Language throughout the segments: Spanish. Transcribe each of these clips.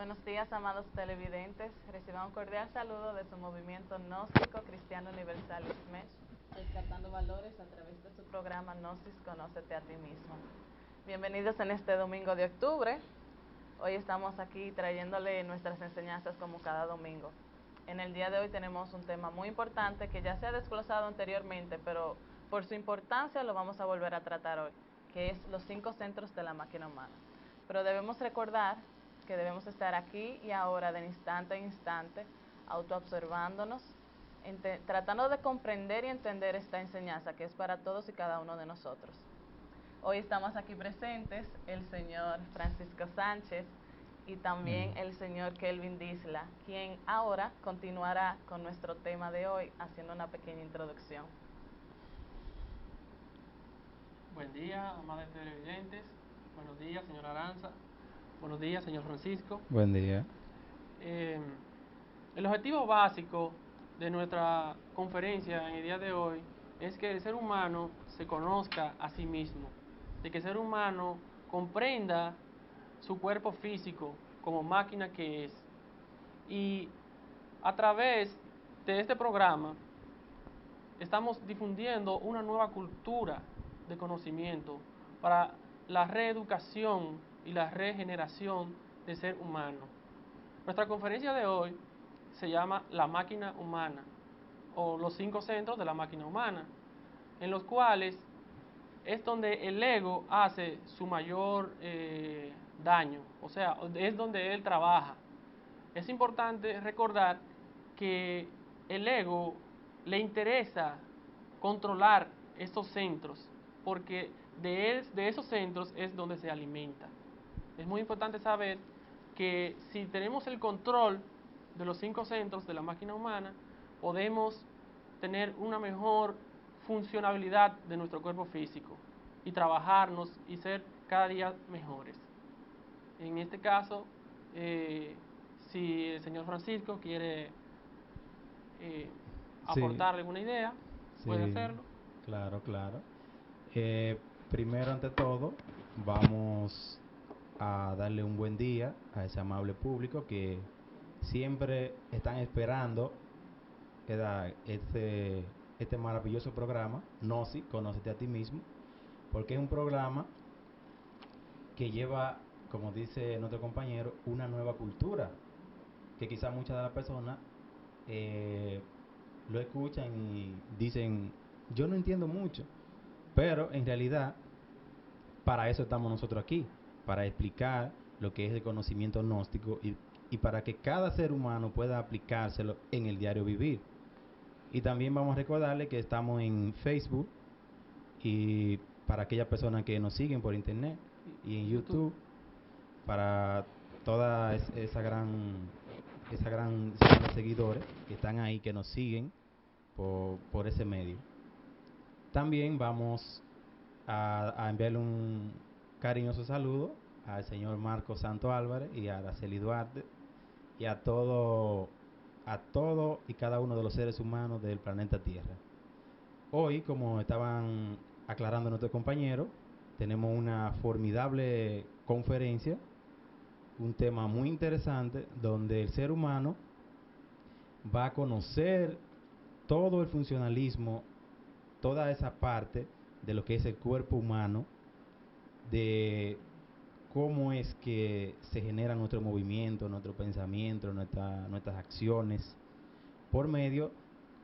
Buenos días, amados televidentes. Reciban un cordial saludo de su movimiento gnóstico cristiano universal ISMESH, rescatando valores a través de su programa Gnosis Conócete a ti mismo. Bienvenidos en este domingo de octubre. Hoy estamos aquí trayéndole nuestras enseñanzas como cada domingo. En el día de hoy tenemos un tema muy importante que ya se ha desglosado anteriormente, pero por su importancia lo vamos a volver a tratar hoy, que es los 5 centros de la máquina humana. Pero debemos recordar que debemos estar aquí y ahora, de instante en instante, autoobservándonos, tratando de comprender y entender esta enseñanza que es para todos y cada uno de nosotros. Hoy estamos aquí presentes el señor Francisco Sánchez y también el señor Kelvin Disla, quien ahora continuará con nuestro tema de hoy haciendo una pequeña introducción. Buen día, amados televidentes. Buenos días, señor Aranza. Buenos días, señor Francisco. Buen día. El objetivo básico de nuestra conferencia en el día de hoy es que el ser humano se conozca a sí mismo, de que el ser humano comprenda su cuerpo físico como máquina que es. Y a través de este programa estamos difundiendo una nueva cultura de conocimiento para la reeducación y la regeneración del ser humano. Nuestra conferencia de hoy se llama La máquina humana, o los 5 centros de la máquina humana, en los cuales es donde el ego hace su mayor daño, o sea, es donde él trabaja. Es importante recordar que el ego le interesa controlar estos centros, porque de esos centros es donde se alimenta. Es muy importante saber que si tenemos el control de los 5 centros de la máquina humana, podemos tener una mejor funcionabilidad de nuestro cuerpo físico y trabajarnos y ser cada día mejores. En este caso, si el señor Francisco quiere aportarle alguna idea, puede hacerlo. Claro. Primero, ante todo, vamos a darle un buen día a ese amable público que siempre están esperando este maravilloso programa, Gnosis, Conócete a ti mismo, porque es un programa que lleva, como dice nuestro compañero, una nueva cultura, que quizás muchas de las personas lo escuchan y dicen, yo no entiendo mucho, pero en realidad para eso estamos nosotros aquí, para explicar lo que es el conocimiento gnóstico y para que cada ser humano pueda aplicárselo en el diario vivir. Y también vamos a recordarle que estamos en Facebook, y para aquellas personas que nos siguen por internet, y en YouTube, para toda esa gran serie de seguidores que están ahí, que nos siguen por ese medio. También vamos a enviarle un cariñoso saludo al señor Marco Santo Álvarez y a Araceli Duarte y a todo y cada uno de los seres humanos del planeta Tierra. Hoy, como estaban aclarando nuestros compañeros, tenemos una formidable conferencia, un tema muy interesante donde el ser humano va a conocer todo el funcionalismo, toda esa parte de lo que es el cuerpo humano, de cómo es que se genera nuestro movimiento, nuestro pensamiento, nuestras acciones, por medio,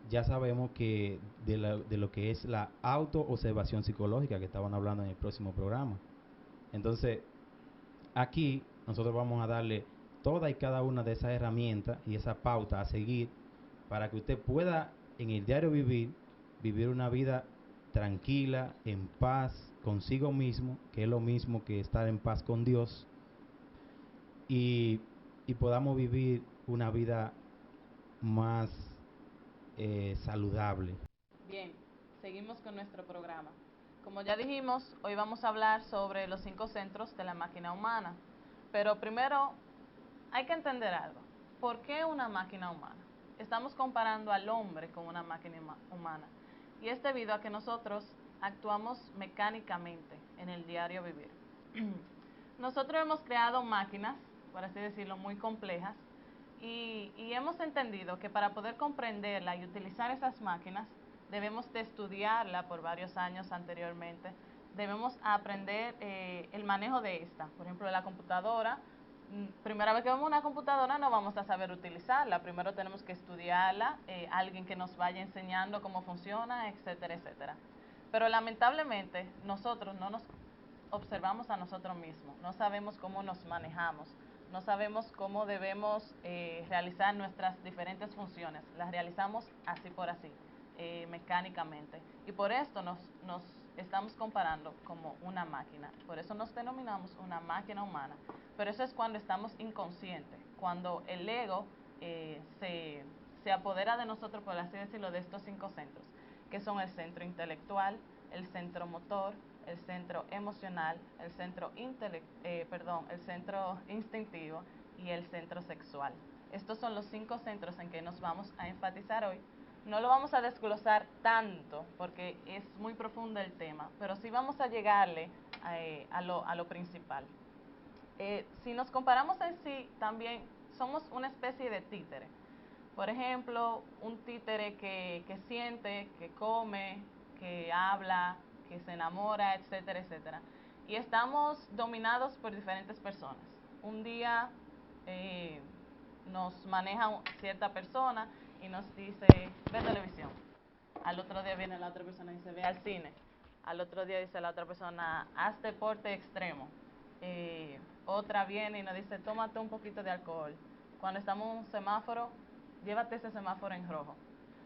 ya sabemos que de lo que es la autoobservación psicológica que estaban hablando en el próximo programa. Entonces, aquí nosotros vamos a darle toda y cada una de esas herramientas y esa pauta a seguir para que usted pueda en el diario vivir una vida tranquila, en paz consigo mismo, que es lo mismo que estar en paz con Dios, y podamos vivir una vida más saludable. Bien, seguimos con nuestro programa. Como ya dijimos, hoy vamos a hablar sobre los 5 centros de la máquina humana. Pero primero hay que entender algo. ¿Por qué una máquina humana? Estamos comparando al hombre con una máquina humana. Y es debido a que nosotros actuamos mecánicamente en el diario vivir. Nosotros hemos creado máquinas por así decirlo, muy complejas. Y hemos entendido que para poder comprenderla y utilizar esas máquinas, debemos de estudiarla por varios años anteriormente. Debemos aprender el manejo de esta. Por ejemplo, la computadora. Primera vez que vemos una computadora no vamos a saber utilizarla. Primero tenemos que estudiarla, alguien que nos vaya enseñando cómo funciona, etcétera, etcétera. Pero lamentablemente nosotros no nos observamos a nosotros mismos, no sabemos cómo nos manejamos, no sabemos cómo debemos realizar nuestras diferentes funciones, las realizamos así por así, mecánicamente. Y por esto nos estamos comparando como una máquina, por eso nos denominamos una máquina humana. Pero eso es cuando estamos inconscientes, cuando el ego se apodera de nosotros, por así decirlo, de estos 5 centros, que son el centro intelectual, el centro motor, el centro emocional, el centro el centro instintivo y el centro sexual. Estos son los 5 centros en que nos vamos a enfatizar hoy. No lo vamos a desglosar tanto porque es muy profundo el tema, pero sí vamos a llegarle a lo principal. Si nos comparamos en sí, también somos una especie de títere. Por ejemplo, un títere que siente, que come, que habla, que se enamora, etcétera, etcétera. Y estamos dominados por diferentes personas. Un día nos maneja cierta persona y nos dice, ve televisión. Al otro día viene la otra persona y dice, ve al cine. Al otro día dice la otra persona, haz deporte extremo. Otra viene y nos dice, tómate un poquito de alcohol. Cuando estamos en un semáforo, llévate ese semáforo en rojo.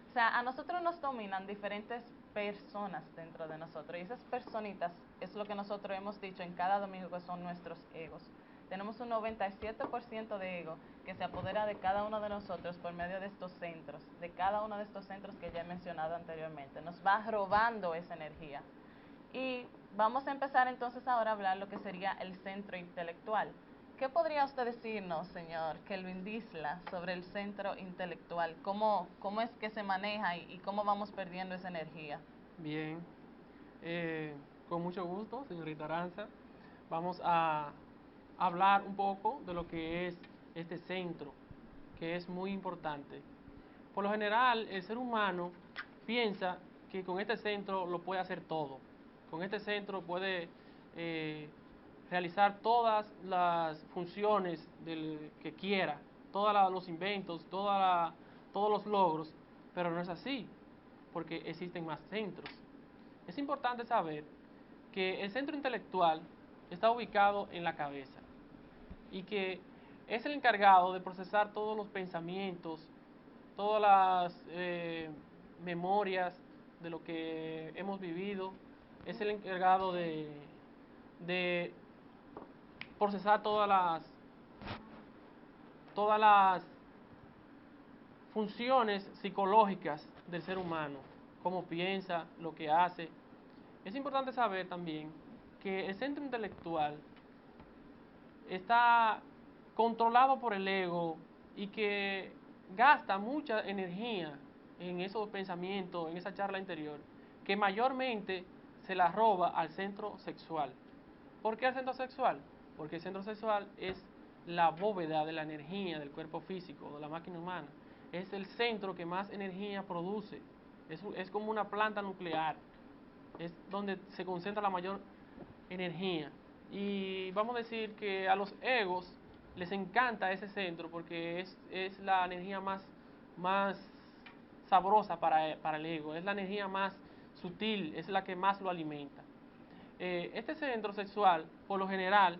O sea, a nosotros nos dominan diferentes personas dentro de nosotros. Y esas personitas es lo que nosotros hemos dicho en cada domingo, que son nuestros egos. Tenemos un 97% de ego que se apodera de cada uno de nosotros por medio de estos centros, de cada uno de estos centros que ya he mencionado anteriormente. Nos va robando esa energía. Y vamos a empezar entonces ahora a hablar lo que sería el centro intelectual. ¿Qué podría usted decirnos, señor Kelvin Disla, sobre el centro intelectual? ¿Cómo es que se maneja y cómo vamos perdiendo esa energía? Bien, con mucho gusto, señorita Aranza. Vamos a hablar un poco de lo que es este centro, que es muy importante. Por lo general, el ser humano piensa que con este centro lo puede hacer todo. Con este centro puede realizar todas las funciones que quiera, todos los inventos, todos los logros, pero no es así, porque existen más centros. Es importante saber que el centro intelectual está ubicado en la cabeza y que es el encargado de procesar todos los pensamientos, todas las memorias de lo que hemos vivido, es el encargado de procesar todas las funciones psicológicas del ser humano, cómo piensa, lo que hace. Es importante saber también que el centro intelectual está controlado por el ego y que gasta mucha energía en esos pensamientos, en esa charla interior, que mayormente se la roba al centro sexual. ¿Por qué al centro sexual? Porque el centro sexual es la bóveda de la energía del cuerpo físico, de la máquina humana. Es el centro que más energía produce. Es como una planta nuclear. Es donde se concentra la mayor energía. Y vamos a decir que a los egos les encanta ese centro porque es la energía más sabrosa para el ego, es la energía más sutil, es la que más lo alimenta. Este centro sexual, por lo general,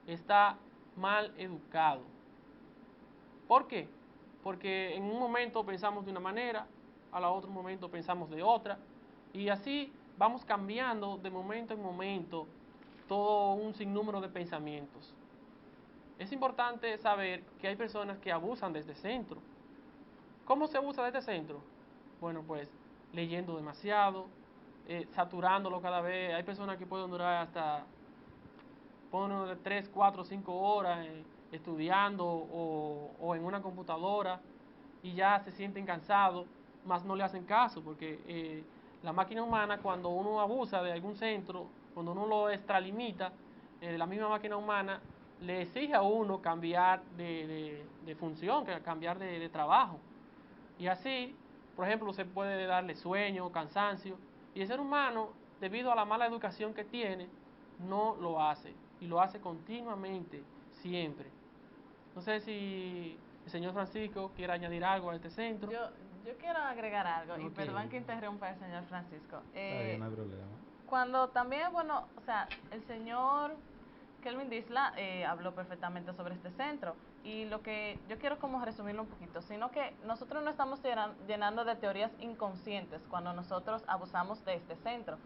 está mal educado. ¿Por qué? Porque en un momento pensamos de una manera, al otro momento pensamos de otra, y así vamos cambiando de momento en momento todo un sinnúmero de pensamientos. Es importante saber que hay personas que abusan de este centro. ¿Cómo se abusa de este centro? Bueno, pues leyendo demasiado, saturándolo cada vez. Hay personas que pueden durar hasta 3, 4, 5 horas estudiando o en una computadora y ya se sienten cansados, más no le hacen caso, porque la máquina humana, cuando uno abusa de algún centro, cuando uno lo extralimita, la misma máquina humana le exige a uno cambiar de función, cambiar de trabajo. Y así, por ejemplo, se puede darle sueño, cansancio, y el ser humano, debido a la mala educación que tiene, no lo hace, y lo hace continuamente, siempre. No sé si el señor Francisco quiere añadir algo a este centro. Yo quiero agregar algo, y Ok. perdón que interrumpa al señor Francisco. Está bien, no hay problema. Cuando también, bueno, o sea, el señor Kelvin Disla habló perfectamente sobre este centro, y lo que yo quiero como resumirlo un poquito, sino que nosotros no estamos llenando de teorías inconscientes cuando nosotros abusamos de este centro.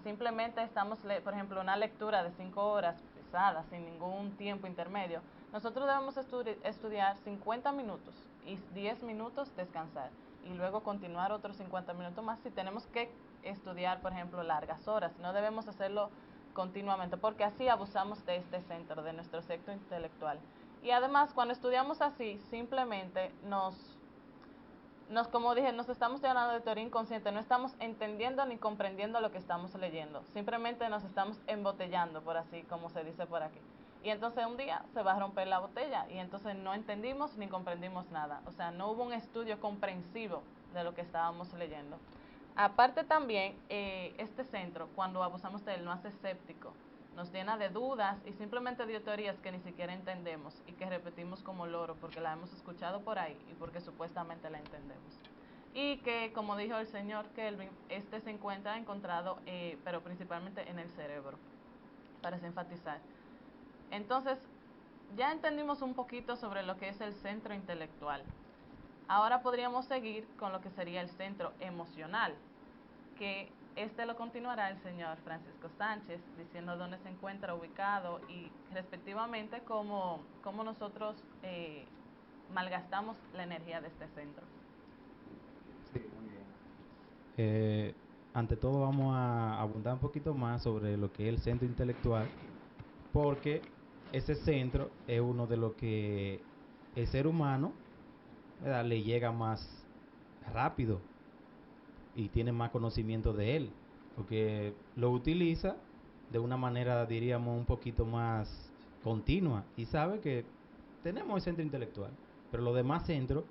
Simplemente estamos, por ejemplo, una lectura de 5 horas pesada, sin ningún tiempo intermedio. Nosotros debemos estudiar 50 minutos y 10 minutos descansar, y luego continuar otros 50 minutos más si tenemos que estudiar, por ejemplo, largas horas. No debemos hacerlo continuamente, porque así abusamos de este centro, de nuestro sector intelectual. Y además, cuando estudiamos así, simplemente como dije, nos estamos llenando de teoría inconsciente, no estamos entendiendo ni comprendiendo lo que estamos leyendo, simplemente nos estamos embotellando, por así como se dice por aquí. Y entonces un día se va a romper la botella, y entonces no entendimos ni comprendimos nada. O sea, no hubo un estudio comprensivo de lo que estábamos leyendo. Aparte también, este centro, cuando abusamos de él, nos hace escéptico, nos llena de dudas y simplemente de teorías que ni siquiera entendemos y que repetimos como loro porque la hemos escuchado por ahí y porque supuestamente la entendemos. Y que, como dijo el señor Kelvin, este se encuentra encontrado, pero principalmente en el cerebro, para enfatizar. Entonces, ya entendimos un poquito sobre lo que es el centro intelectual. Ahora podríamos seguir con lo que sería el centro emocional, que lo continuará el señor Francisco Sánchez, diciendo dónde se encuentra ubicado y respectivamente cómo nosotros malgastamos la energía de este centro. Sí, muy bien. Ante todo vamos a abundar un poquito más sobre lo que es el centro intelectual, porque ese centro es uno de lo que el ser humano, ¿verdad?, le llega más rápido y tiene más conocimiento de él, porque lo utiliza de una manera, diríamos, un poquito más continua y sabe que tenemos el centro intelectual, pero los demás centros,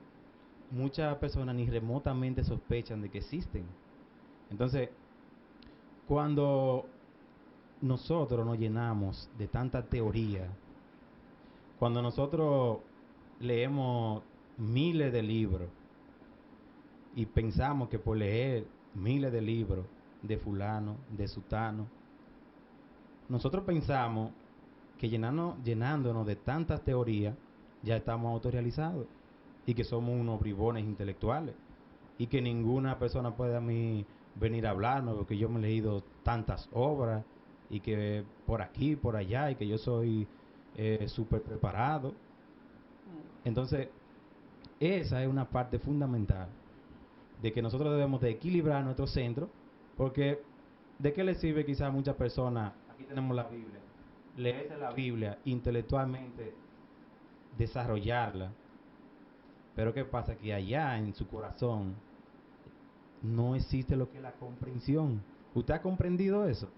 muchas personas ni remotamente sospechan de que existen. Entonces, cuando nosotros nos llenamos de tanta teoría, cuando nosotros leemos miles de libros y pensamos que por leer miles de libros de fulano, de sutano, nosotros pensamos que llenándonos de tantas teorías ya estamos autorrealizados y que somos unos bribones intelectuales y que ninguna persona puede a mí venir a hablarme porque yo me he leído tantas obras y que por aquí, por allá, y que yo soy súper preparado. Entonces, esa es una parte fundamental de que nosotros debemos de equilibrar nuestro centro, porque ¿de qué le sirve quizás a muchas personas? Aquí tenemos la Biblia, leerse la Biblia intelectualmente, desarrollarla, pero ¿qué pasa? Que allá en su corazón no existe lo que es la comprensión. ¿Usted ha comprendido eso?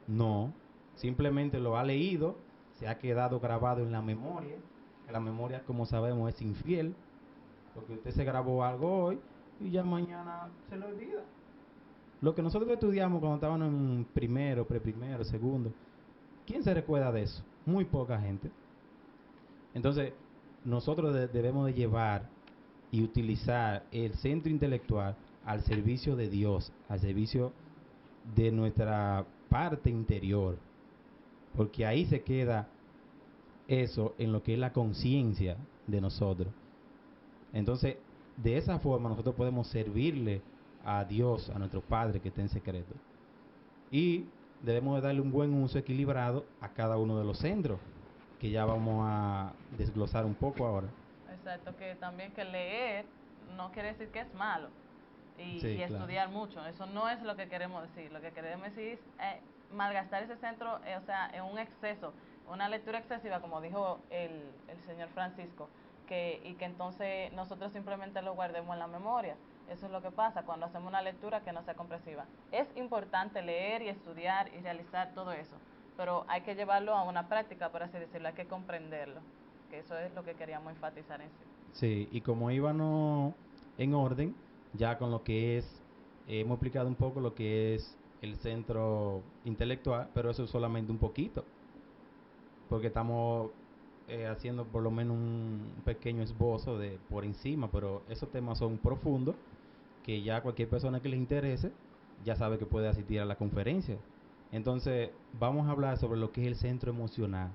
No, simplemente lo ha leído, se ha quedado grabado en la memoria, que la memoria, como sabemos, es infiel, porque usted se grabó algo hoy y ya mañana se lo olvida. Lo que nosotros estudiamos cuando estábamos en primero, preprimero, segundo, ¿quién se recuerda de eso? Muy poca gente. Entonces, nosotros debemos de llevar y utilizar el centro intelectual al servicio de Dios, al servicio de nuestra parte interior, porque ahí se queda eso en lo que es la conciencia de nosotros. Entonces, de esa forma nosotros podemos servirle a Dios, a nuestro Padre que está en secreto. Y debemos de darle un buen uso equilibrado a cada uno de los centros, que ya vamos a desglosar un poco ahora. Exacto, que también que leer no quiere decir que es malo y Sí, claro. estudiar mucho, eso no es lo que queremos decir. Lo que queremos decir es malgastar ese centro, o sea, en un exceso, una lectura excesiva, como dijo el señor Francisco, y que entonces nosotros simplemente lo guardemos en la memoria. Eso es lo que pasa cuando hacemos una lectura que no sea comprensiva. Es importante leer y estudiar y realizar todo eso, pero hay que llevarlo a una práctica, por así decirlo, hay que comprenderlo, que eso es lo que queríamos enfatizar en sí. Sí, y como íbamos en orden, ya con lo que es, hemos explicado un poco lo que es el centro intelectual, pero eso es solamente un poquito, porque estamos haciendo por lo menos un pequeño esbozo de por encima, pero esos temas son profundos que ya cualquier persona que les interese ya sabe que puede asistir a la conferencia. Entonces, vamos a hablar sobre lo que es el centro emocional,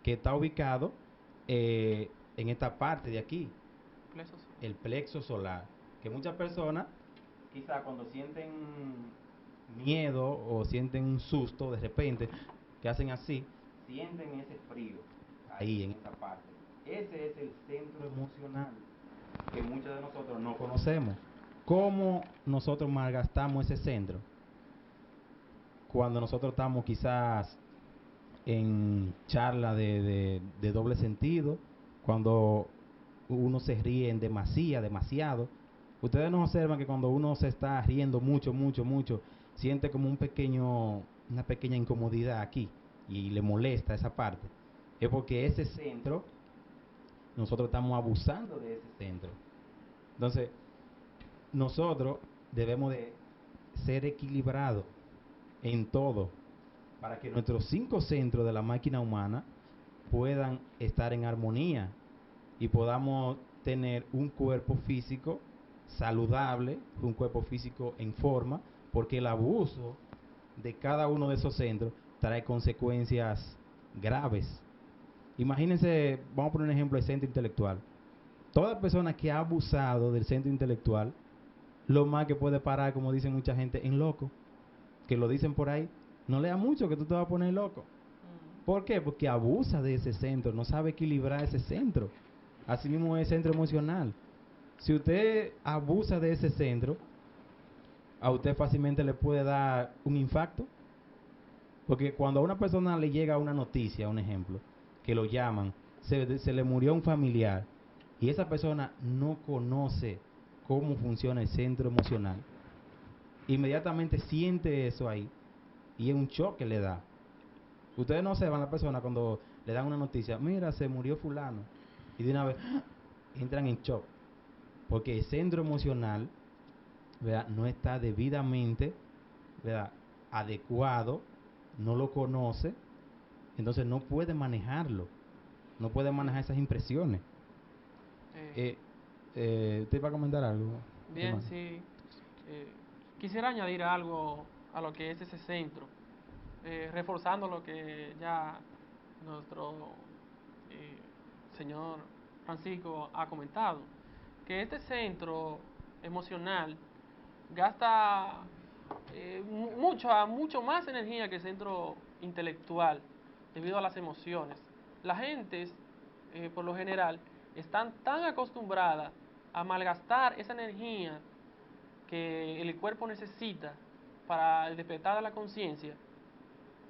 que está ubicado en esta parte de aquí, Plexo solar. el plexo solar, que muchas personas quizá cuando sienten miedo o sienten un susto de repente, que hacen así, sienten ese frío ahí en esa parte. Ese es el centro emocional que muchos de nosotros no conocemos. ¿Cómo nosotros malgastamos ese centro? Cuando nosotros estamos quizás en charla de doble sentido, cuando uno se ríe en demasiado. Ustedes nos observan que cuando uno se está riendo mucho, siente como una pequeña incomodidad aquí y le molesta esa parte. Es porque ese centro, nosotros estamos abusando de ese centro. Entonces, nosotros debemos de ser equilibrados en todo para que nuestros 5 centros de la máquina humana puedan estar en armonía y podamos tener un cuerpo físico saludable, un cuerpo físico en forma, porque el abuso de cada uno de esos centros trae consecuencias graves. Imagínense, vamos a poner un ejemplo del centro intelectual. Toda persona que ha abusado del centro intelectual, lo más que puede parar, como dicen mucha gente, en loco, que lo dicen por ahí, no lea mucho que tú te vas a poner loco. ¿Por qué? Porque abusa de ese centro, no sabe equilibrar ese centro. Así mismo es el centro emocional. Si usted abusa de ese centro, a usted fácilmente le puede dar un infarto. Porque cuando a una persona le llega una noticia, un ejemplo, que lo llaman, se le murió un familiar, y esa persona no conoce cómo funciona el centro emocional, inmediatamente siente eso ahí, y es un shock que le da. Ustedes no se van a la persona cuando le dan una noticia, mira, se murió fulano, y de una vez entran en shock, porque el centro emocional, ¿verdad?, no está debidamente, ¿verdad?, adecuado, no lo conoce, entonces no puede manejarlo, no puede manejar esas impresiones. ¿Usted va a comentar algo? Bien, hermano? sí. Quisiera añadir algo a lo que es ese centro, reforzando lo que ya nuestro señor Francisco ha comentado, que este centro emocional gasta mucho más energía que el centro intelectual debido a las emociones. Las gentes, por lo general, están tan acostumbradas a malgastar esa energía que el cuerpo necesita para el despertar de la conciencia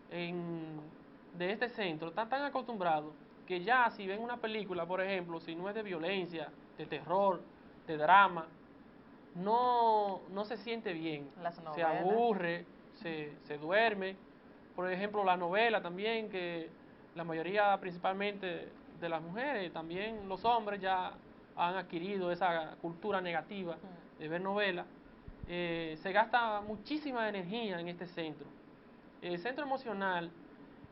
de este centro, están tan acostumbrados que ya si ven una película, por ejemplo, si no es de violencia, de terror, de drama, no se siente bien, se aburre, se duerme. Por ejemplo, la novela también, que la mayoría principalmente de las mujeres, también los hombres ya han adquirido esa cultura negativa de ver novelas. Se gasta muchísima energía en este centro. El centro emocional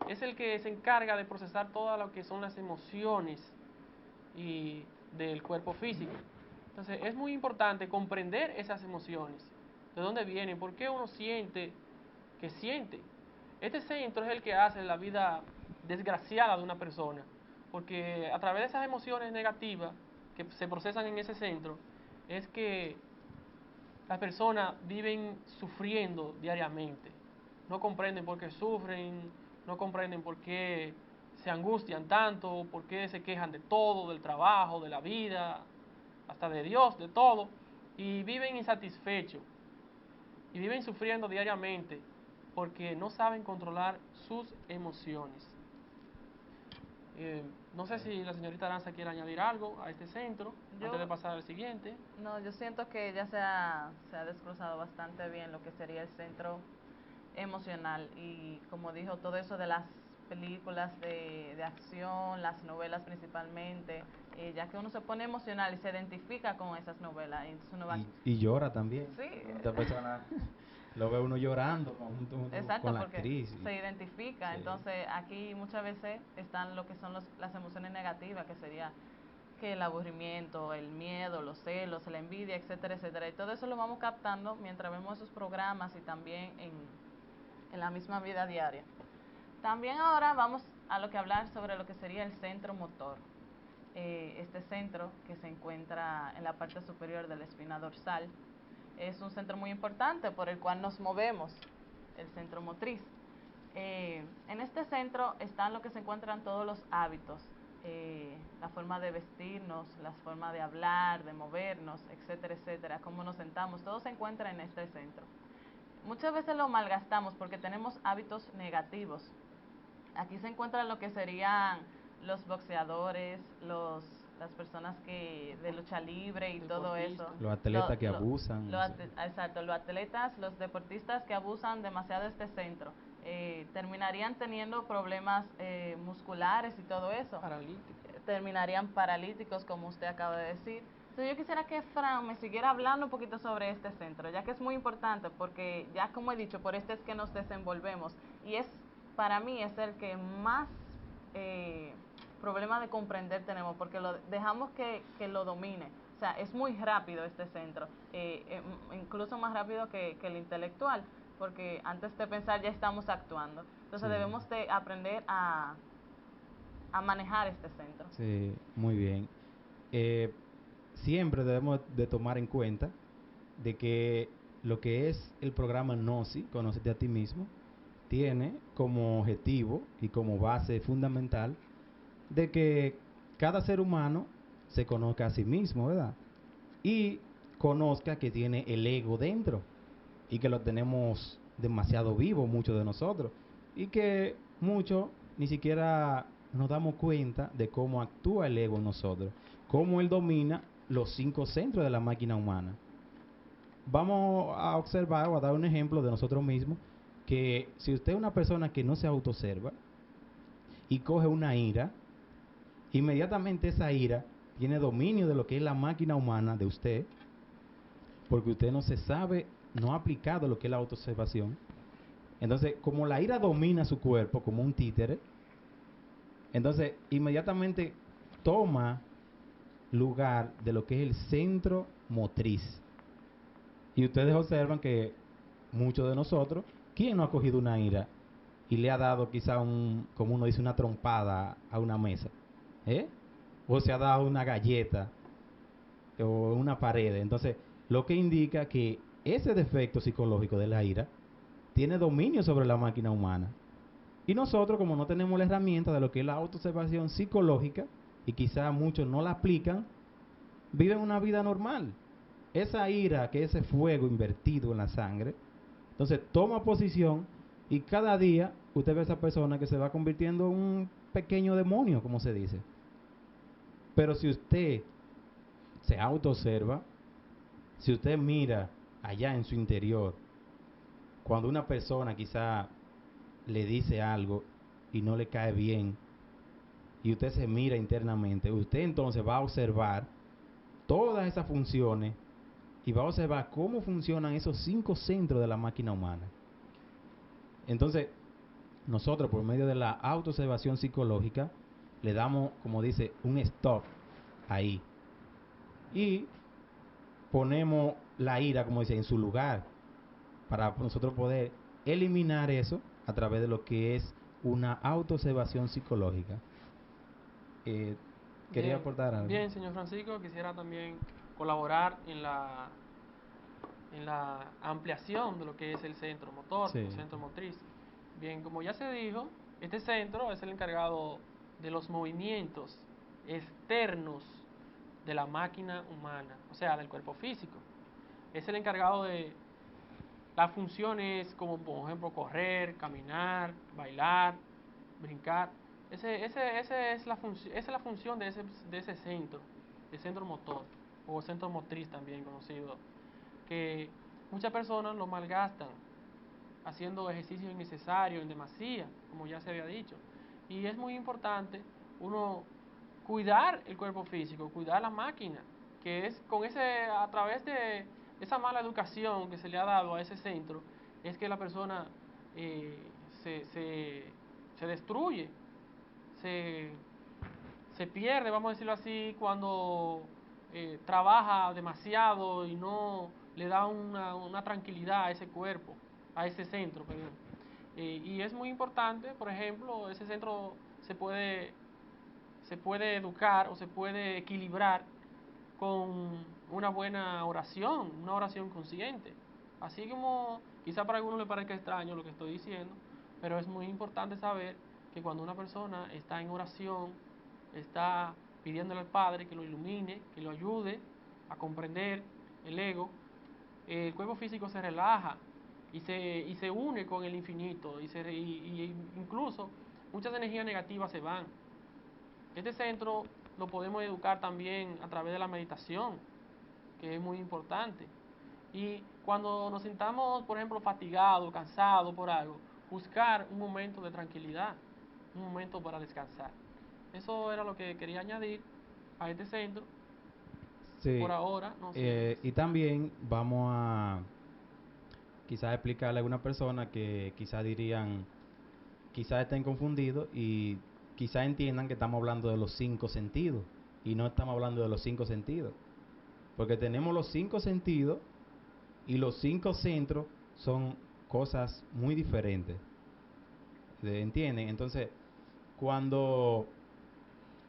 es el que se encarga de procesar todo lo que son las emociones y del cuerpo físico. Entonces es muy importante comprender esas emociones, de dónde vienen, por qué uno siente que siente. Este centro es el que hace la vida desgraciada de una persona, porque a través de esas emociones negativas que se procesan en ese centro, es que las personas viven sufriendo diariamente. No comprenden por qué sufren, no comprenden por qué se angustian tanto, por qué se quejan de todo, del trabajo, de la vida, hasta de Dios, de todo, y viven insatisfechos, y viven sufriendo diariamente, porque no saben controlar sus emociones. No sé si la señorita Aranza quiere añadir algo a este centro, antes de pasar al siguiente. No, yo siento que ya se ha desglosado bastante bien lo que sería el centro emocional. Y como dijo, todo eso de las películas de acción, las novelas principalmente, ya que uno se pone emocional y se identifica con esas novelas. Entonces uno va, Y llora también. sí, Esta persona lo ve uno llorando junto exacto, con la porque actriz. se identifica. Sí. Entonces aquí muchas veces están lo que son las emociones negativas, que sería que el aburrimiento, el miedo, los celos, la envidia, etcétera, etcétera. Y todo eso lo vamos captando mientras vemos esos programas y también en la misma vida diaria. También ahora vamos a lo que hablar sobre lo que sería el centro motor. Este centro, que se encuentra en la parte superior de la espina dorsal, es un centro muy importante por el cual nos movemos, el centro motriz. En este centro están lo que se encuentran todos los hábitos, la forma de vestirnos, la forma de hablar, de movernos, etcétera, etcétera, cómo nos sentamos, todo se encuentra en este centro. Muchas veces lo malgastamos porque tenemos hábitos negativos. Aquí se encuentran lo que serían los boxeadores, las personas que de lucha libre y todo eso. Los atletas que abusan. Exacto, los atletas, los deportistas que abusan demasiado de este centro. Terminarían teniendo problemas musculares y todo eso. Terminarían paralíticos, como usted acaba de decir. Entonces yo quisiera que Fran me siguiera hablando un poquito sobre este centro, ya que es muy importante, porque ya como he dicho, por este es que nos desenvolvemos. Y para mí es el que más problema de comprender tenemos, porque lo dejamos que lo domine. O sea, es muy rápido este centro, incluso más rápido que el intelectual, porque antes de pensar ya estamos actuando. Entonces Sí. debemos de aprender a manejar este centro. Sí, muy bien. Siempre debemos de tomar en cuenta de que lo que es el programa Gnosis, Conócete a ti mismo, tiene como objetivo y como base fundamental de que cada ser humano se conozca a sí mismo, ¿verdad? Y conozca que tiene el ego dentro y que lo tenemos demasiado vivo, muchos de nosotros, y que muchos ni siquiera nos damos cuenta de cómo actúa el ego en nosotros, cómo él domina los 5 centros de la máquina humana. Vamos a observar o a dar un ejemplo de nosotros mismos, que si usted es una persona que no se autoobserva y coge una ira, inmediatamente esa ira tiene dominio de lo que es la máquina humana de usted, porque usted no se sabe, no ha aplicado lo que es la autoobservación. Entonces, como la ira domina su cuerpo como un títere, entonces inmediatamente toma lugar de lo que es el centro motriz. Y ustedes observan que muchos de nosotros, ¿quién no ha cogido una ira y le ha dado quizá como uno dice, una trompada a una mesa? O se ha dado una galleta o una pared. Entonces, lo que indica que ese defecto psicológico de la ira tiene dominio sobre la máquina humana. Y nosotros, como no tenemos la herramienta de lo que es la autoobservación psicológica, y quizá muchos no la aplican, viven una vida normal. Esa ira, que ese fuego invertido en la sangre, entonces toma posición y cada día usted ve a esa persona que se va convirtiendo en un pequeño demonio, como se dice. Pero si usted se autoobserva, si usted mira allá en su interior, cuando una persona quizá le dice algo y no le cae bien, y usted se mira internamente, usted entonces va a observar todas esas funciones y va a observar cómo funcionan esos 5 centros de la máquina humana. Entonces, nosotros por medio de la autoobservación psicológica le damos, como dice, un stop ahí y ponemos la ira, como dice, en su lugar para nosotros poder eliminar eso a través de lo que es una autoobservación psicológica. Quería aportar algo. Bien, señor Francisco, quisiera también colaborar en la ampliación de lo que es el centro motor, Sí. o centro motriz. Bien, como ya se dijo, este centro es el encargado de los movimientos externos de la máquina humana, o sea, del cuerpo físico. Es el encargado de las funciones como, por ejemplo, correr, caminar, bailar, brincar. Esa es la función de ese centro, el centro motor, o centro motriz también conocido, que muchas personas lo malgastan haciendo ejercicio innecesario en demasía, como ya se había dicho. Y es muy importante uno cuidar el cuerpo físico, cuidar la máquina, que es a través de esa mala educación que se le ha dado a ese centro, es que la persona eh, se destruye, se, se pierde, vamos a decirlo así, cuando trabaja demasiado y no le da una tranquilidad a ese cuerpo, a ese centro, perdón. Y es muy importante, por ejemplo, ese centro se puede educar o se puede equilibrar con una buena oración, una oración consciente. Así como quizá para algunos le parezca extraño lo que estoy diciendo, pero es muy importante saber que cuando una persona está en oración, está pidiéndole al Padre que lo ilumine, que lo ayude a comprender el ego, el cuerpo físico se relaja y se une con el infinito y incluso muchas energías negativas se van. Este centro lo podemos educar también a través de la meditación, que es muy importante. Y cuando nos sintamos, por ejemplo, fatigados, cansados por algo, buscar un momento de tranquilidad, un momento para descansar. Eso era lo que quería añadir a este centro. Sí. Por ahora, no sé. Y también vamos a quizás explicarle a alguna persona que quizás dirían, quizás estén confundidos y quizás entiendan que estamos hablando de los 5 sentidos y no estamos hablando de los 5 sentidos. Porque tenemos los 5 sentidos y los 5 centros son cosas muy diferentes. ¿Entienden? Entonces, cuando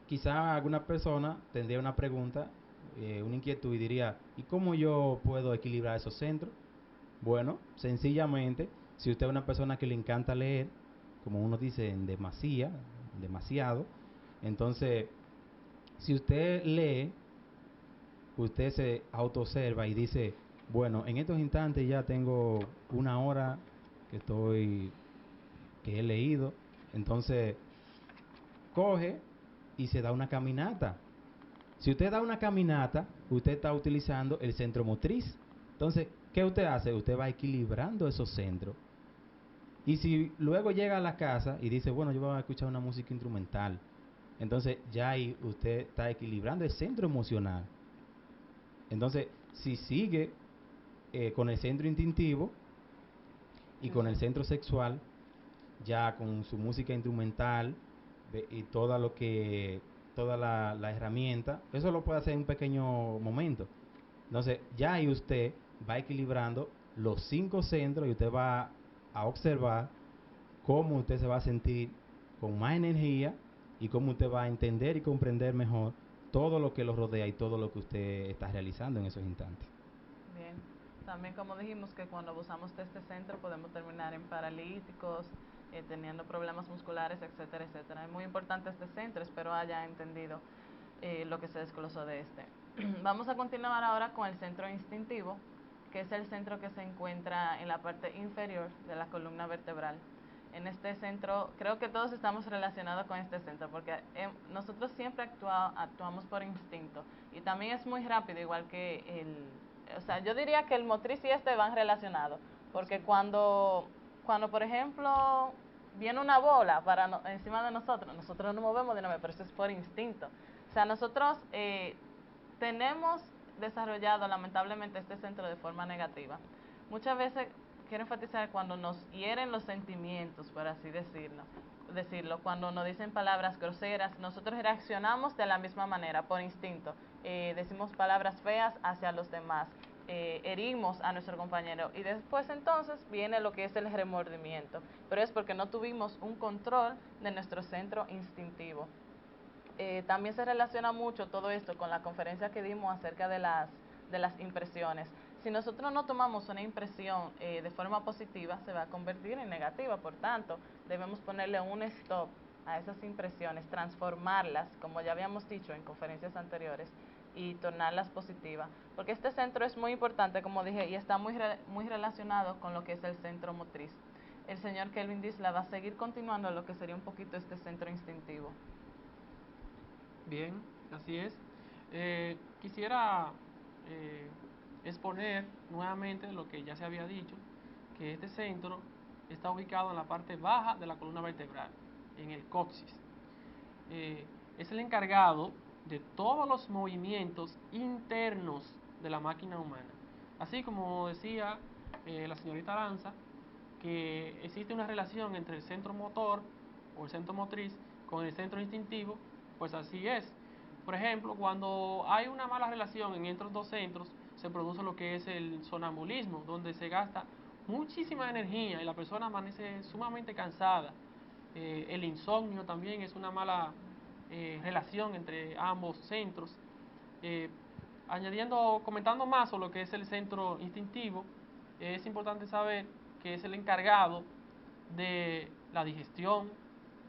quizás alguna persona tendría una pregunta, una inquietud y diría, ¿y cómo yo puedo equilibrar esos centros? Bueno, sencillamente, si usted es una persona que le encanta leer, como uno dice en demasía, demasiado, entonces, si usted lee, usted se autoobserva y dice, bueno, en estos instantes ya tengo una hora que he leído, entonces coge y se da una caminata. Si usted da una caminata, usted está utilizando el centro motriz. Entonces, ¿qué usted hace? Usted va equilibrando esos centros. Y si luego llega a la casa y dice, bueno, yo voy a escuchar una música instrumental, entonces ya ahí usted está equilibrando el centro emocional. Entonces, si sigue con el centro instintivo y con el centro sexual, ya con su música instrumental y toda la herramienta, eso lo puede hacer en un pequeño momento. Entonces, ya ahí usted va equilibrando los 5 centros y usted va a observar cómo usted se va a sentir con más energía y cómo usted va a entender y comprender mejor todo lo que lo rodea y todo lo que usted está realizando en esos instantes. Bien, también como dijimos que cuando abusamos de este centro podemos terminar en paralíticos, teniendo problemas musculares, etcétera, etcétera. Es muy importante este centro, espero haya entendido lo que se desglosó de este. Vamos a continuar ahora con el centro instintivo, que es el centro que se encuentra en la parte inferior de la columna vertebral. En este centro, creo que todos estamos relacionados con este centro, porque nosotros siempre actuamos por instinto, y también es muy rápido, igual que o sea, yo diría que el motriz y este van relacionados, porque cuando por ejemplo, viene una bola encima de nosotros nos movemos de una vez, pero eso es por instinto. O sea, nosotros tenemos desarrollado lamentablemente este centro de forma negativa. Muchas veces quiero enfatizar cuando nos hieren los sentimientos, por así decirlo, cuando nos dicen palabras groseras, nosotros reaccionamos de la misma manera, por instinto. Decimos palabras feas hacia los demás, herimos a nuestro compañero y después entonces viene lo que es el remordimiento, pero es porque no tuvimos un control de nuestro centro instintivo. También se relaciona mucho todo esto con la conferencia que dimos acerca de las impresiones. Si nosotros no tomamos una impresión de forma positiva, se va a convertir en negativa. Por tanto, debemos ponerle un stop a esas impresiones, transformarlas, como ya habíamos dicho en conferencias anteriores, y tornarlas positivas. Porque este centro es muy importante, como dije, y está muy relacionado con lo que es el centro motriz. El señor Kelvin Disla va a seguir continuando lo que sería un poquito este centro instintivo. Bien, así es. Quisiera exponer nuevamente lo que ya se había dicho, que este centro está ubicado en la parte baja de la columna vertebral, en el coxis. Es el encargado de todos los movimientos internos de la máquina humana. Así como decía la señorita Aranza, que existe una relación entre el centro motor o el centro motriz con el centro instintivo, pues así es. Por ejemplo, cuando hay una mala relación entre estos dos centros, se produce lo que es el sonambulismo, donde se gasta muchísima energía y la persona amanece sumamente cansada. El insomnio también es una mala relación entre ambos centros. Comentando más sobre lo que es el centro instintivo, es importante saber que es el encargado de la digestión,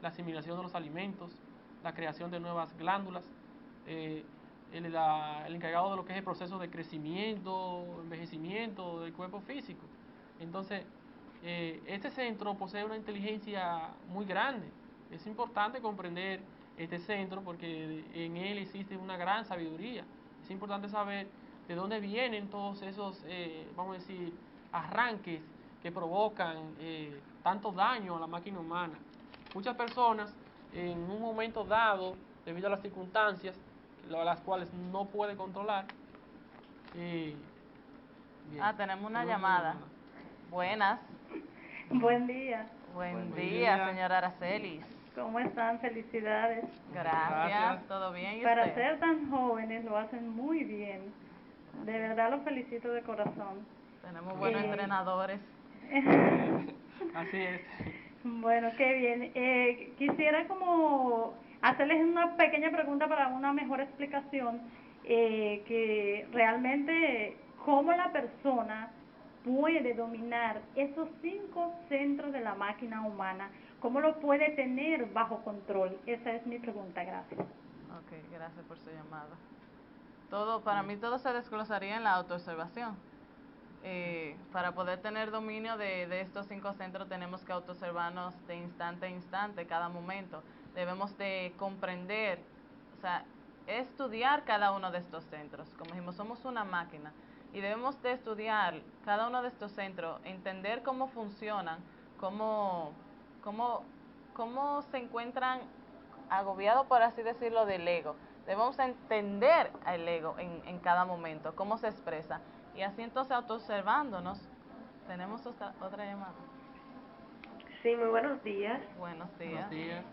la asimilación de los alimentos, la creación de nuevas glándulas, el encargado de lo que es el proceso de crecimiento, envejecimiento del cuerpo físico. Entonces, este centro posee una inteligencia muy grande. Es importante comprender este centro porque en él existe una gran sabiduría. Es importante saber de dónde vienen todos esos, vamos a decir, arranques que provocan tanto daño a la máquina humana. Muchas personas en un momento dado, debido a las circunstancias, las cuales no puede controlar. Tenemos una llamada. Buenas. Buen día. Buen día, señora Aracelis. ¿Cómo están? Felicidades. Gracias. ¿Todo bien? ¿Y Para usted? ser tan jóvenes lo hacen muy bien. De verdad los felicito de corazón. Tenemos buenos entrenadores. Así es. Bueno, qué bien. Quisiera como hacerles una pequeña pregunta para una mejor explicación, que realmente cómo la persona puede dominar esos 5 centros de la máquina humana, cómo lo puede tener bajo control. Esa es mi pregunta, gracias. Ok, gracias por su llamada. Para mí todo se desglosaría en la autoobservación. Para poder tener dominio de estos 5 centros tenemos que autoobservarnos de instante a instante, cada momento. Debemos de comprender, o sea, estudiar cada uno de estos centros. Como dijimos, somos una máquina y debemos de estudiar cada uno de estos centros, entender cómo funcionan, cómo se encuentran agobiados, por así decirlo, del ego. Debemos entender al ego en cada momento, cómo se expresa. Y así entonces autoobservándonos. Tenemos otra llamada. Sí, muy buenos días. Buenos días. Buenos días.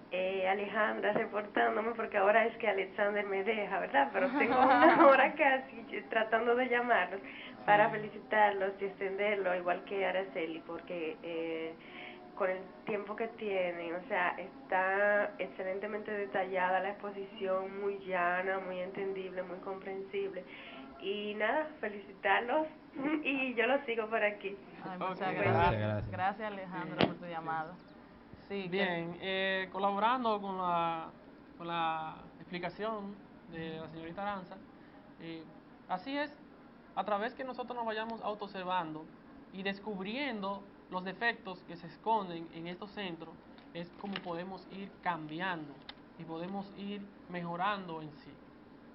Alejandra, reportándome porque ahora es que Alexander me deja, ¿verdad? Pero tengo una hora casi tratando de llamarlos para felicitarlos y extenderlo, igual que Araceli, porque con el tiempo que tienen, o sea, está excelentemente detallada la exposición, muy llana, muy entendible, muy comprensible. Y nada, felicitarlos y yo los sigo por aquí. Ay, muchas Okay. gracias. Gracias, Alejandro, por tu llamada. Sí, bien, colaborando con la explicación de la señorita Aranza, así es, a través que nosotros nos vayamos autoobservando y descubriendo los defectos que se esconden en estos centros, es como podemos ir cambiando y podemos ir mejorando en sí.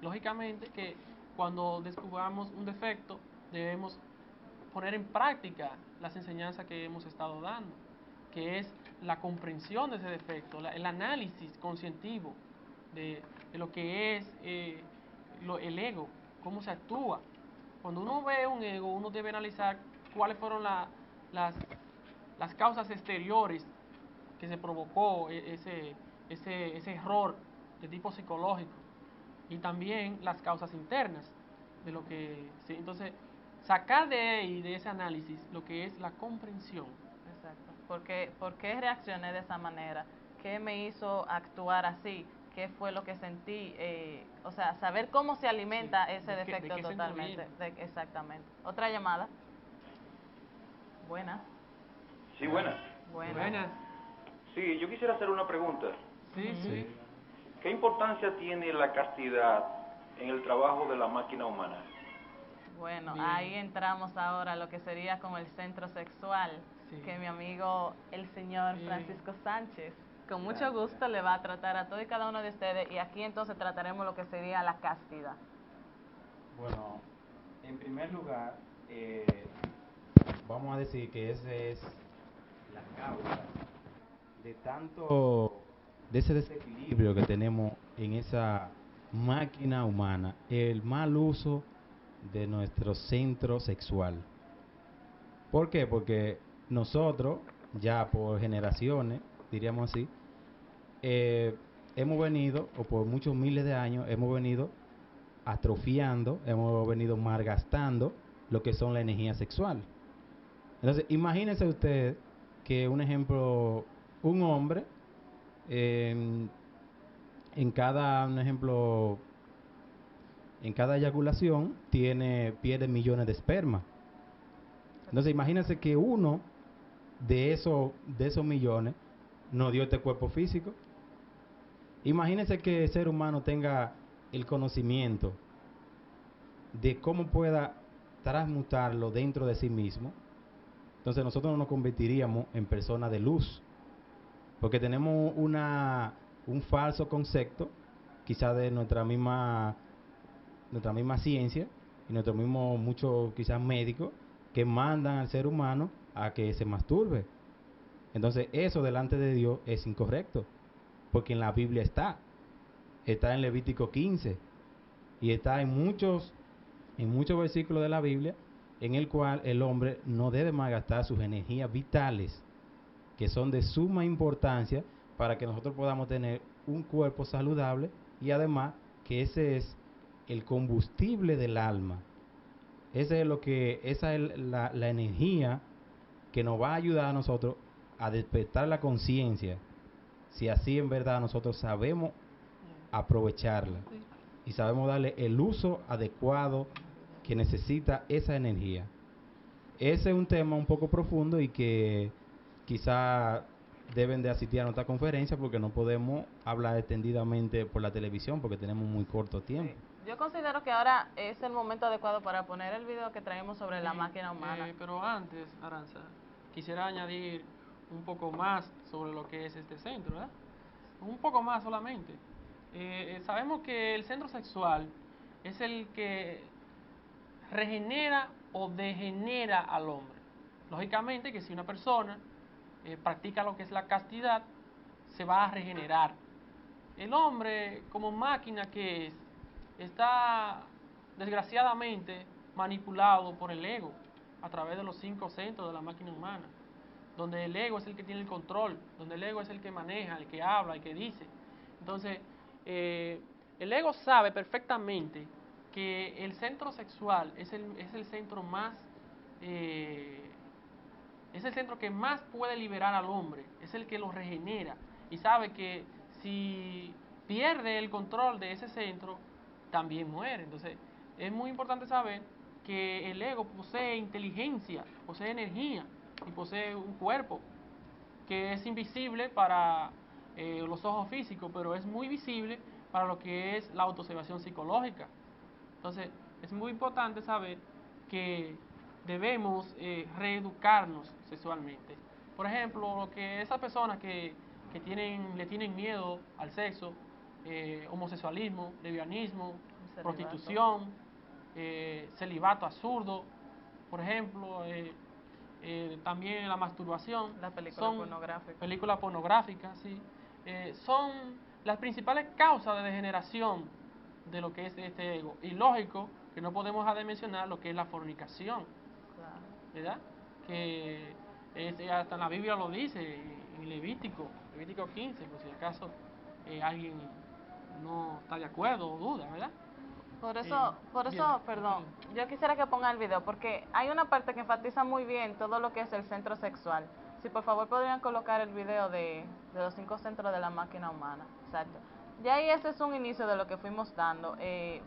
Lógicamente que cuando descubramos un defecto debemos poner en práctica las enseñanzas que hemos estado dando, que es la comprensión de ese defecto, el análisis conscientivo de lo que es el ego, cómo se actúa. Cuando uno ve un ego, uno debe analizar cuáles fueron las causas exteriores que se provocó ese error de tipo psicológico, y también las causas internas de lo que sí. Entonces, sacar de ahí, de ese análisis, lo que es la comprensión. Exacto. ¿Por qué reaccioné de esa manera? ¿Qué me hizo actuar así? ¿Qué fue lo que sentí? O sea, saber cómo se alimenta ese defecto totalmente. Exactamente. Otra llamada. Buenas. Sí, buenas. Buenas. Sí, yo quisiera hacer una pregunta. Sí. ¿Qué importancia tiene la castidad en el trabajo de la máquina humana? Bueno, Bien. ahí entramos ahora a lo que sería con el centro sexual, que mi amigo el señor Francisco Sánchez, con mucho gusto le va a tratar a todo y cada uno de ustedes, y aquí entonces trataremos lo que sería la castidad. Bueno, en primer lugar, vamos a decir que esa es la causa de tanto, de ese desequilibrio que tenemos en esa máquina humana, el mal uso de nuestro centro sexual. ¿Por qué? Porque nosotros, ya por generaciones, diríamos así, hemos venido, o por muchos miles de años, hemos venido atrofiando, hemos venido malgastando lo que son la energía sexual. Entonces, imagínense usted que, un ejemplo, un hombre, en cada, un ejemplo, en cada eyaculación pierde millones de esperma. Entonces, imagínense que uno de esos millones nos dio este cuerpo físico. Imagínense que el ser humano tenga el conocimiento de cómo pueda transmutarlo dentro de sí mismo. Entonces nosotros no nos convertiríamos en personas de luz, porque tenemos un falso concepto, quizás de nuestra misma ciencia y nuestros mismos muchos quizás médicos, que mandan al ser humano a que se masturbe. Entonces eso delante de Dios es incorrecto, porque en la Biblia está en Levítico 15 y está en muchos versículos de la Biblia, en el cual el hombre no debe malgastar sus energías vitales, que son de suma importancia para que nosotros podamos tener un cuerpo saludable, y además que ese es el combustible del alma. Esa es la energía que nos va a ayudar a nosotros a despertar la conciencia, si así en verdad nosotros sabemos aprovecharla y sabemos darle el uso adecuado que necesita esa energía. Ese es un tema un poco profundo y que quizá deben de asistir a nuestra conferencia, porque no podemos hablar extendidamente por la televisión porque tenemos muy corto tiempo. Sí. Yo considero que ahora es el momento adecuado para poner el video que traemos sobre la máquina humana. Pero antes, Aranza, quisiera añadir un poco más sobre lo que es este centro, ¿verdad? Un poco más solamente. Sabemos que el centro sexual es el que regenera o degenera al hombre. Lógicamente que si una persona practica lo que es la castidad, se va a regenerar. El hombre, como máquina que es, está desgraciadamente manipulado por el ego a través de los 5 centros de la máquina humana, donde el ego es el que tiene el control, donde el ego es el que maneja, el que habla, el que dice. Entonces, el ego sabe perfectamente que el centro sexual es el centro más, es el centro que más puede liberar al hombre, es el que lo regenera, y sabe que si pierde el control de ese centro, también muere. Entonces, es muy importante saber que el ego posee inteligencia, posee energía y posee un cuerpo que es invisible para los ojos físicos, pero es muy visible para lo que es la autoobservación psicológica. Entonces, es muy importante saber que debemos reeducarnos sexualmente. Por ejemplo, lo que esas personas que le tienen miedo al sexo, homosexualismo, lesbianismo, prostitución, celibato absurdo, por ejemplo, también la masturbación, la película pornográfica. Películas pornográficas, sí, son las principales causas de degeneración de lo que es este ego. Y lógico que no podemos dejar de mencionar lo que es la fornicación, Claro. ¿verdad? Que hasta en la Biblia lo dice, en Levítico 15, por si acaso alguien no está de acuerdo o duda, ¿verdad? Por eso, perdón, yo quisiera que ponga el video, porque hay una parte que enfatiza muy bien todo lo que es el centro sexual. Si por favor podrían colocar el video de los 5 centros de la máquina humana. Exacto. Ya ahí ese es un inicio de lo que fuimos dando.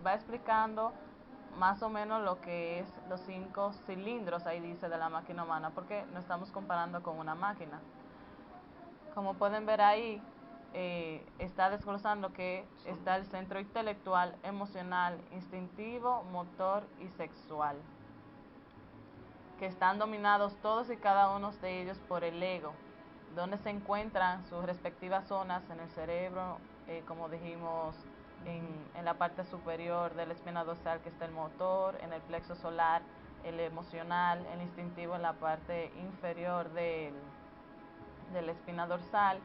Va explicando más o menos lo que es los 5 cilindros, ahí dice, de la máquina humana, porque nos estamos comparando con una máquina. Como pueden ver ahí, está desglosando que está el centro intelectual, emocional, instintivo, motor y sexual, que están dominados todos y cada uno de ellos por el ego, donde se encuentran sus respectivas zonas en el cerebro, como dijimos, en la parte superior de la espina dorsal, que está el motor, en el plexo solar, el emocional, el instintivo en la parte inferior de la espina dorsal,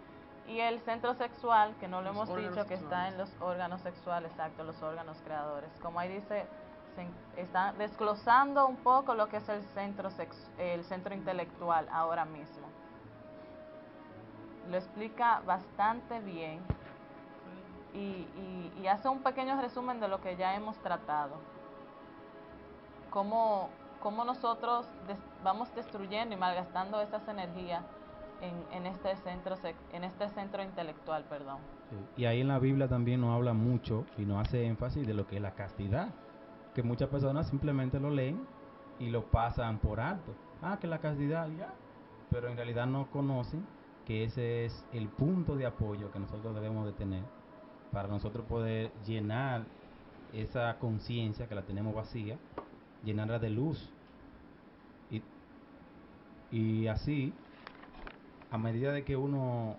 y el centro sexual, que no lo Los hemos órganos dicho, que está sexuales. en los órganos sexuales, exacto, los órganos creadores. Como ahí dice, está desglosando un poco lo que es el centro intelectual ahora mismo. Lo explica bastante bien y hace un pequeño resumen de lo que ya hemos tratado. Cómo nosotros vamos destruyendo y malgastando esas energías en este centro intelectual, perdón. Sí. Y ahí en la Biblia también nos habla mucho y nos hace énfasis de lo que es la castidad, que muchas personas simplemente lo leen y lo pasan por alto. Ah, que la castidad, ya. Pero en realidad no conocen que ese es el punto de apoyo que nosotros debemos de tener para nosotros poder llenar esa conciencia que la tenemos vacía, llenarla de luz. Y así, a medida de que uno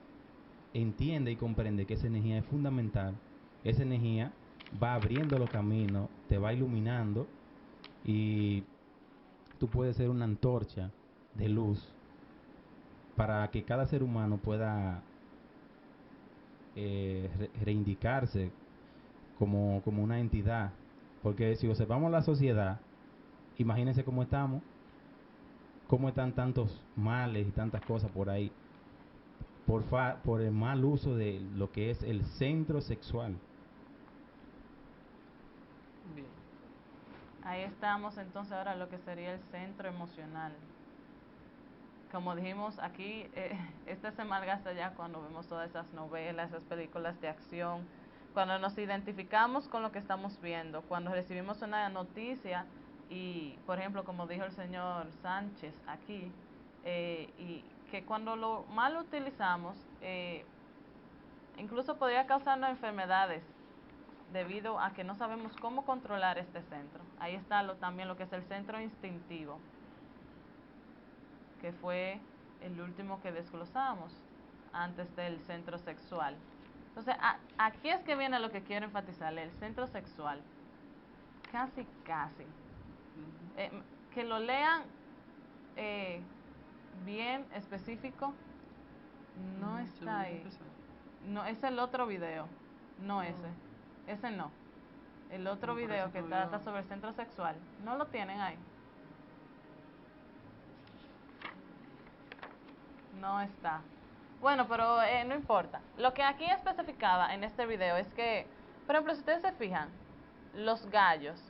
entiende y comprende que esa energía es fundamental, esa energía va abriendo los caminos, te va iluminando y tú puedes ser una antorcha de luz para que cada ser humano pueda reivindicarse como una entidad. Porque si observamos la sociedad, imagínense cómo estamos, cómo están tantos males y tantas cosas por ahí, por el mal uso de lo que es el centro sexual. Bien. Ahí estamos entonces ahora lo que sería el centro emocional. Como dijimos aquí, se malgasta ya cuando vemos todas esas novelas, esas películas de acción, cuando nos identificamos con lo que estamos viendo, cuando recibimos una noticia y, por ejemplo, como dijo el señor Sánchez aquí, y que cuando lo mal utilizamos, incluso podría causarnos enfermedades debido a que no sabemos cómo controlar este centro. Ahí está también lo que es el centro instintivo, que fue el último que desglosamos antes del centro sexual. Entonces, aquí es que viene lo que quiero enfatizar, el centro sexual. Casi. Que lo lean bien específico, no está ahí. No, es el otro video, no ese no. El otro No, pero video ese que otro trata video. sobre el centro sexual, no lo tienen ahí. No está. Bueno, pero no importa. Lo que aquí especificaba en este video es que, por ejemplo, si ustedes se fijan, los gallos,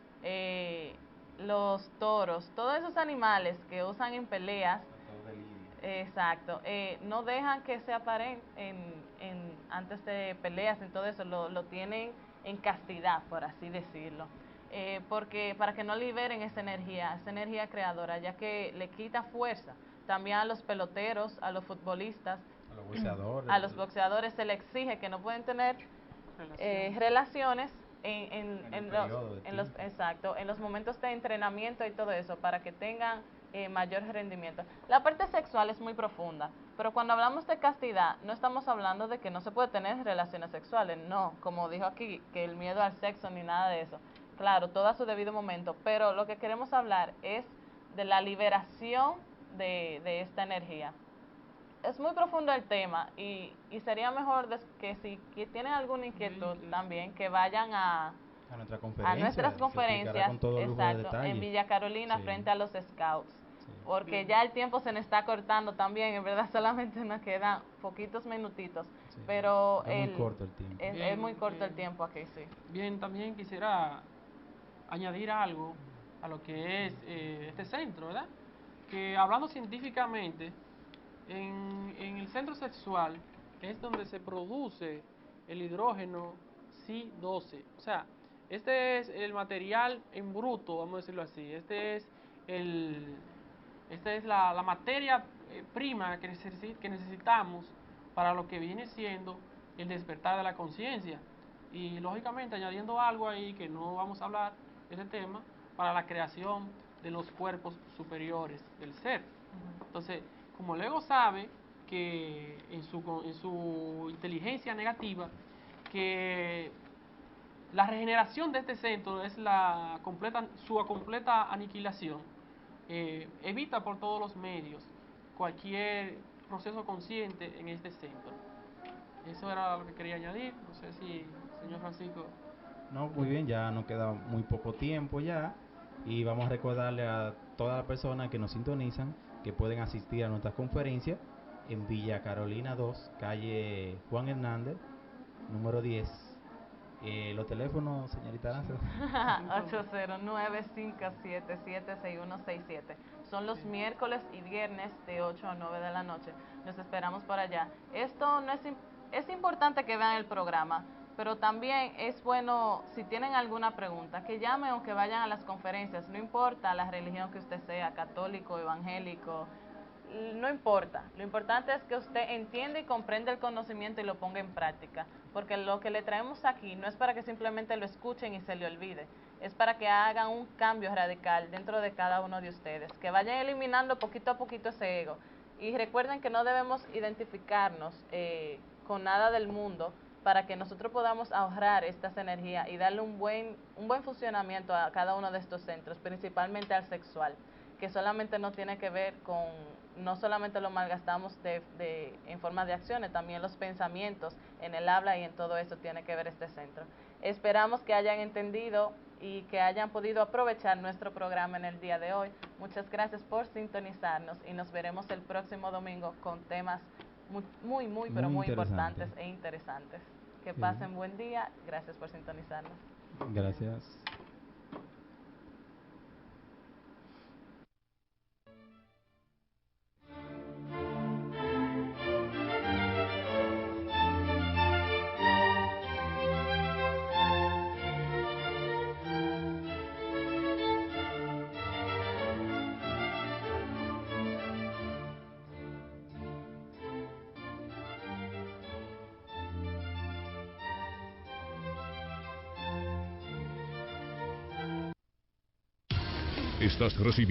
los toros, todos esos animales que usan en peleas, exacto, no dejan que se aparen antes de peleas, en todo eso, lo tienen en castidad, por así decirlo. Porque para que no liberen esa energía creadora, ya que le quita fuerza. También a los peloteros, a los futbolistas, a los boxeadores se les exige que no pueden tener relaciones exacto, en los momentos de entrenamiento y todo eso, para que tengan mayor rendimiento. La parte sexual es muy profunda, pero cuando hablamos de castidad, no estamos hablando de que no se puede tener relaciones sexuales, no, como dijo aquí, que el miedo al sexo ni nada de eso. Claro, todo a su debido momento, pero lo que queremos hablar es de la liberación de esta energía. Es muy profundo el tema y sería mejor que si tienen alguna inquietud también, que vayan a nuestras conferencias, exacto, en Villa Carolina, frente a los Scouts, porque ya el tiempo se nos está cortando también, en verdad solamente nos quedan poquitos minutitos, pero es muy corto el tiempo. Es muy corto el tiempo aquí, sí. Bien, también quisiera añadir algo a lo que es este centro, ¿verdad? Que hablando científicamente, en el centro sexual es donde se produce el hidrógeno Si-12. O sea, este es el material en bruto, vamos a decirlo así. Esta es la materia prima que necesitamos para lo que viene siendo el despertar de la conciencia. Y lógicamente añadiendo algo ahí que no vamos a hablar de ese tema, para la creación de los cuerpos superiores del ser. Entonces, como el ego sabe que en su inteligencia negativa, que la regeneración de este centro es su completa aniquilación, evita por todos los medios cualquier proceso consciente en este centro. Eso era lo que quería añadir. No sé si, señor Francisco. No, muy bien, ya nos queda muy poco tiempo ya y vamos a recordarle a todas las personas que nos sintonizan que pueden asistir a nuestras conferencias en Villa Carolina 2, calle Juan Hernández, número 10. Los teléfonos, señorita Aranza. 809-577-6167. Son los miércoles y viernes de 8 a 9 de la noche. Nos esperamos por allá. Esto no es importante que vean el programa, pero también es bueno, si tienen alguna pregunta, que llamen o que vayan a las conferencias. No importa la religión que usted sea, católico, evangélico, no importa. Lo importante es que usted entienda y comprenda el conocimiento y lo ponga en práctica, porque lo que le traemos aquí no es para que simplemente lo escuchen y se le olvide, es para que hagan un cambio radical dentro de cada uno de ustedes, que vayan eliminando poquito a poquito ese ego. Y recuerden que no debemos identificarnos con nada del mundo, para que nosotros podamos ahorrar estas energías y darle un buen funcionamiento a cada uno de estos centros, principalmente al sexual, que solamente no tiene que ver con, no solamente lo malgastamos en forma de acciones, también los pensamientos, en el habla y en todo eso tiene que ver este centro. Esperamos que hayan entendido y que hayan podido aprovechar nuestro programa en el día de hoy. Muchas gracias por sintonizarnos y nos veremos el próximo domingo con temas muy importantes e interesantes. Que pasen buen día. Gracias por sintonizarnos. Gracias. Estás recibiendo